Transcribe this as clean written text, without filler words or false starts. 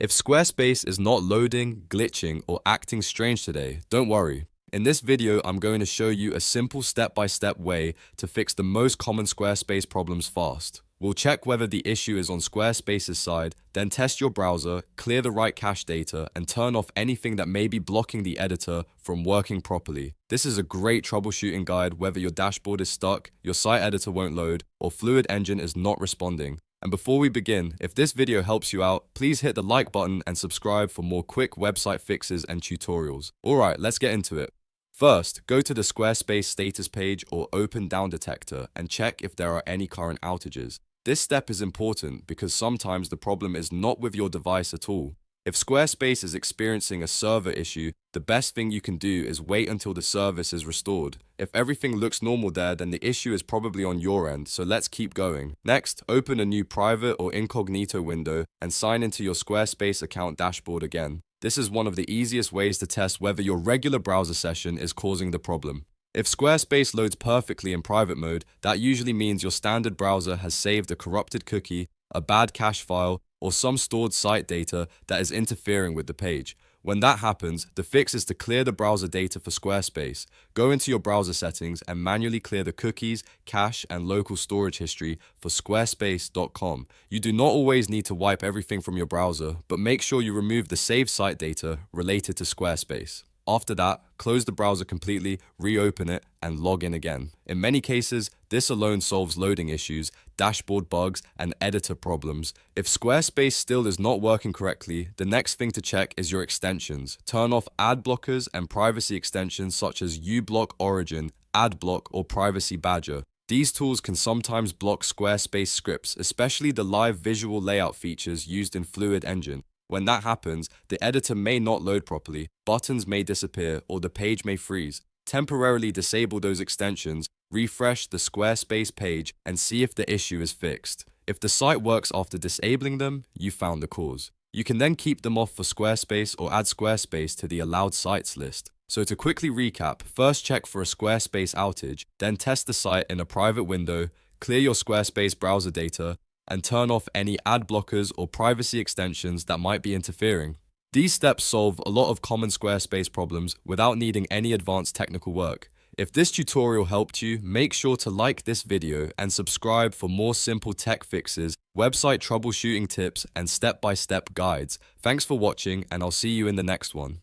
If Squarespace is not loading, glitching, or acting strange today, don't worry. In this video, I'm going to show you a simple step-by-step way to fix the most common Squarespace problems fast. We'll check whether the issue is on Squarespace's side, then test your browser, clear the right cache data, and turn off anything that may be blocking the editor from working properly. This is a great troubleshooting guide whether your dashboard is stuck, your site editor won't load, or Fluid Engine is not responding. And before we begin, if this video helps you out, please hit the like button and subscribe for more quick website fixes and tutorials. Alright, let's get into it. First, go to the Squarespace status page or open Downdetector and check if there are any current outages. This step is important because sometimes the problem is not with your device at all. If Squarespace is experiencing a server issue, the best thing you can do is wait until the service is restored. If everything looks normal there, then the issue is probably on your end, so let's keep going. Next, open a new private or incognito window and sign into your Squarespace account dashboard again. This is one of the easiest ways to test whether your regular browser session is causing the problem. If Squarespace loads perfectly in private mode, that usually means your standard browser has saved a corrupted cookie, a bad cache file, or some stored site data that is interfering with the page. When that happens, the fix is to clear the browser data for Squarespace. Go into your browser settings and manually clear the cookies, cache, and local storage history for squarespace.com. You do not always need to wipe everything from your browser, but make sure you remove the saved site data related to Squarespace. After that, close the browser completely, reopen it, and log in again. In many cases, this alone solves loading issues, dashboard bugs, and editor problems. If Squarespace still is not working correctly, the next thing to check is your extensions. Turn off ad blockers and privacy extensions such as uBlock Origin, AdBlock, or Privacy Badger. These tools can sometimes block Squarespace scripts, especially the live visual layout features used in Fluid Engine. When that happens, the editor may not load properly, buttons may disappear, or the page may freeze. Temporarily disable those extensions, refresh the Squarespace page, and see if the issue is fixed. If the site works after disabling them, you found the cause. You can then keep them off for Squarespace or add Squarespace to the allowed sites list. So to quickly recap, first check for a Squarespace outage, then test the site in a private window, clear your Squarespace browser data, and turn off any ad blockers or privacy extensions that might be interfering. These steps solve a lot of common Squarespace problems without needing any advanced technical work. If this tutorial helped you, make sure to like this video and subscribe for more simple tech fixes, website troubleshooting tips, and step-by-step guides. Thanks for watching, and I'll see you in the next one.